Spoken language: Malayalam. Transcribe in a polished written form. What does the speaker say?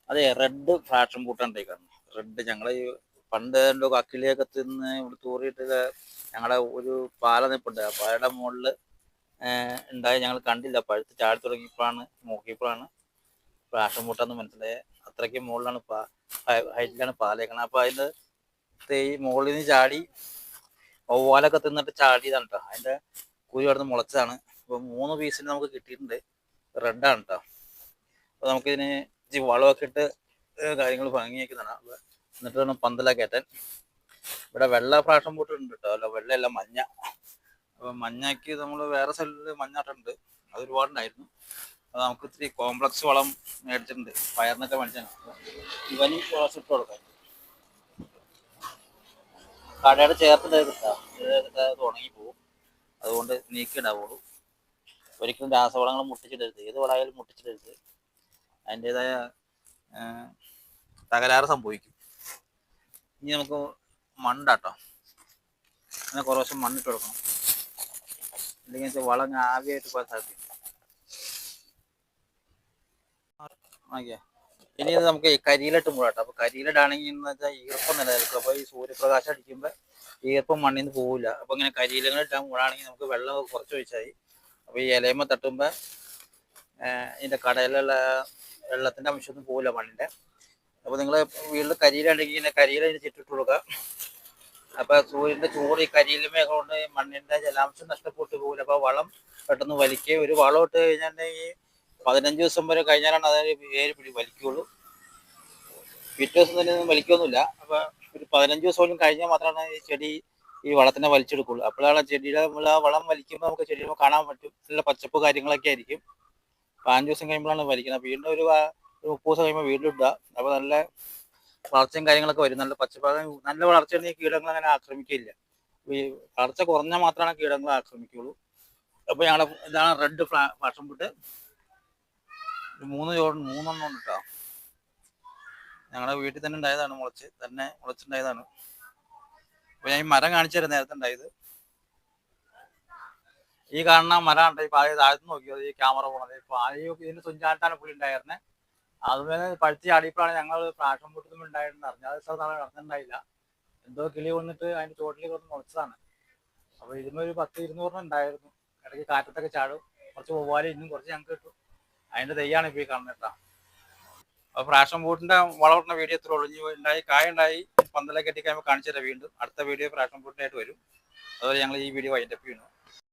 അതെ, റെഡ് ഫ്രാഷൻ ബൂട്ടുണ്ടായിക്കാണ്. റെഡ് ഞങ്ങളെ ഈ പണ്ട് എന്തോ കക്കിളിയൊക്കെ തിന്ന് ഇവിടെ തൂറിയിട്ട് ഞങ്ങളുടെ ഒരു പാല നിൽപ്പുണ്ട്. ആ പാലയുടെ മുകളിൽ ഉണ്ടായി. ഞങ്ങൾ കണ്ടില്ല, പഴുത്ത് ചാടി തുടങ്ങിയപ്പോഴാണ് നോക്കിയപ്പോഴാണ് ഫ്രാഷൻ ബൂട്ടെന്ന് മനസ്സിലായത്. അത്രയ്ക്ക് മുകളിലാണ് ഹൈറ്റിലാണ് പാലേക്കണം. അപ്പോൾ അതിൻ്റെ ഈ മുകളിൽ നിന്ന് ചാടി വവ്വാലൊക്കെ തിന്നിട്ട് ചാടിയതാണ് കേട്ടോ. അതിൻ്റെ കുരു അവിടെ നിന്ന് മുളച്ചതാണ്. അപ്പോൾ 3 പീസിന് നമുക്ക് കിട്ടിയിട്ടുണ്ട്. റെഡാണ് കേട്ടോ. അപ്പോൾ നമുക്കിതിന് ഇച്ചിരി വളമൊക്കെ ഇട്ട് കാര്യങ്ങൾ ഭംഗിയാക്കുന്നതാണ്. എന്നിട്ട് വേണം പന്തലൊക്കെ കയറ്റാൻ. ഇവിടെ വെള്ള ഫ്രാഷൻ ബൂട്ട് ഉണ്ട് കേട്ടോ. അല്ല, വെള്ളയല്ല, മഞ്ഞ. അപ്പോൾ മഞ്ഞയ്ക്ക് നമ്മൾ വേറെ സ്ഥലത്ത് മഞ്ഞാട്ടുണ്ട്, അത് ഒരുപാടുണ്ടായിരുന്നു. അത് നമുക്ക് ഇത്തിരി കോംപ്ലക്സ് വളം മേടിച്ചിട്ടുണ്ട്, പയറിനൊക്കെ മേടിച്ചാണ്. ഇവനും ഇട്ട് കൊടുക്കാം. കടയുടെ ചേർത്തിട്ട് കിട്ടാം, അത് ഉണങ്ങിപ്പോവും. അതുകൊണ്ട് നീക്കിയിടാവുള്ളൂ. ഒരിക്കലും രാസവളങ്ങൾ മുട്ടിച്ചിടരുത്, ഏത് വളമായാലും മുട്ടിച്ചിടരുത്. അതിൻ്റെതായ തകരാറ് സംഭവിക്കും. ഇനി നമുക്ക് മണ്ണാട്ടോ, അങ്ങനെ കുറേ മണ്ണിട്ട് കൊടുക്കണം, അല്ലെങ്കിൽ വളം ആവിയായിട്ട് പോകാൻ സാധിക്കും. ഓക്കെ, ഇനി ഇത് നമുക്ക് കരിയിലിട്ട് മൂടാട്ടോ. അപ്പോൾ കരിയിലിടാണെങ്കിൽ എന്ന് വെച്ചാൽ ഈർപ്പം നിലനിൽക്കും. അപ്പോൾ ഈ സൂര്യപ്രകാശം അടിക്കുമ്പോൾ ഈർപ്പം മണ്ണിൽ നിന്ന് പോവില്ല. അപ്പോൾ ഇങ്ങനെ കരിയിലകളിട്ടാൽ മൂടാണെങ്കിൽ നമുക്ക് വെള്ളം കുറച്ച് ഒഴിച്ചാൽ മതി. അപ്പോൾ ഈ ഇലയമ്മ തട്ടുമ്പോൾ ഇതിൻ്റെ കടയിലുള്ള വെള്ളത്തിൻ്റെ അംശമൊന്നും പോവില്ല മണ്ണിൻ്റെ. അപ്പോൾ നിങ്ങൾ വീട്ടിൽ കരിയിലുണ്ടെങ്കിൽ ഇങ്ങനെ കരിയില അതിന് ചുറ്റിട്ട് കൊടുക്കുക. അപ്പോൾ സൂര്യൻ്റെ ചൂട് ഈ കരിയിലുമേ കൊണ്ട് മണ്ണിൻ്റെ ജലാംശം നഷ്ടപ്പെട്ടു പോകില്ല. അപ്പോൾ വളം പെട്ടെന്ന് വലിക്കുകയും, ഒരു വളം ഇട്ട് കഴിഞ്ഞിട്ടുണ്ടെങ്കിൽ 15 ദിവസം വരെ കഴിഞ്ഞാലാണ് അതായത് വേര് വലിക്കുള്ളൂ. പിറ്റേ ദിവസം തന്നെ ഒന്നും വലിക്കൊന്നുമില്ല. അപ്പോൾ ഒരു 15 ദിവസം പോലും കഴിഞ്ഞാൽ മാത്രമാണ് ഈ ചെടി ഈ വളത്തിനെ വലിച്ചെടുക്കുള്ളൂ. അപ്പോഴാണ് ചെടിയുടെ വളം വലിക്കുമ്പോൾ നമുക്ക് ചെടിയുടെ കാണാൻ പറ്റും, നല്ല പച്ചപ്പ് കാര്യങ്ങളൊക്കെ ആയിരിക്കും. 15 ദിവസം കഴിയുമ്പോഴാണ് വലിക്കുന്നത്. വീണ്ടും ഒരു 30 ദിവസം കഴിയുമ്പോൾ വീണ്ടും ഇടുക. അപ്പോൾ നല്ല വളർച്ചയും കാര്യങ്ങളൊക്കെ വരും. നല്ല പച്ചപ്പാകം, നല്ല വളർച്ചയാണെങ്കിൽ കീടങ്ങൾ അങ്ങനെ ആക്രമിക്കില്ല. ഈ വളർച്ച കുറഞ്ഞാൽ മാത്രമാണ് കീടങ്ങൾ ആക്രമിക്കുള്ളൂ. അപ്പോൾ ഇതാണ് റെഡ് ഫ്രാഷൻ ബൂട്ട്. 3 ഉണ്ട് കേട്ടോ. ഞങ്ങളുടെ വീട്ടിൽ തന്നെ ഉണ്ടായതാണ്, മുളച്ചുണ്ടായതാണ്. അപ്പോൾ ഞാൻ ഈ മരം കാണിച്ചു തരാം, നേരത്തെ ഉണ്ടായത്. ഈ കാണുന്ന മരം ഉണ്ട്. ഈ പായ താഴത്ത് നോക്കിയത്, ഈ ക്യാമറ പോണത്. പായ ഇതിന് തുഞ്ചാട്ടാണ് പുള്ളി ഉണ്ടായിരുന്നത്. അതുപോലെ പഴുത്തി ചാടിയപ്പോഴാണ് ഞങ്ങൾ ഫ്രാഷൻ ബൂട്ട് ഉണ്ടായിരുന്നു അറിഞ്ഞത്. അത് സ്ഥലത്താണ് നടന്നിട്ടുണ്ടായില്ല. എന്തോ കിളി വന്നിട്ട് അതിൻ്റെ ചോട്ടിലേക്ക് വന്ന് മുളച്ചതാണ്. അപ്പോൾ ഇതിനൊരു 10-200 ഉണ്ടായിരുന്നു. ഇടയ്ക്ക് കാറ്റത്തൊക്കെ ചാടും. കുറച്ച് പോവാല് ഇന്നും കുറച്ച് ഞങ്ങൾക്ക് കിട്ടും. അതിൻ്റെ തെയ്യാണ് ഇപ്പോൾ ഈ കാണുന്നത് കേട്ടോ. അപ്പോൾ ഫ്രാഷൻ ബൂട്ടിൻ്റെ വളർന്ന വീഡിയോ എത്ര ഒളിഞ്ഞു ഉണ്ടായി, കായുണ്ടായി, പന്തലൊക്കെ കെട്ടിക്കഴിയുമ്പോൾ കാണിച്ചു തരാം. വീണ്ടും അടുത്ത വീഡിയോ ഫ്രാഷൻ ബൂട്ടിനായിട്ട് വരും. അതുപോലെ ഞങ്ങൾ ഈ വീഡിയോ വൈൻഡപ്പ് ചെയ്യുന്നു.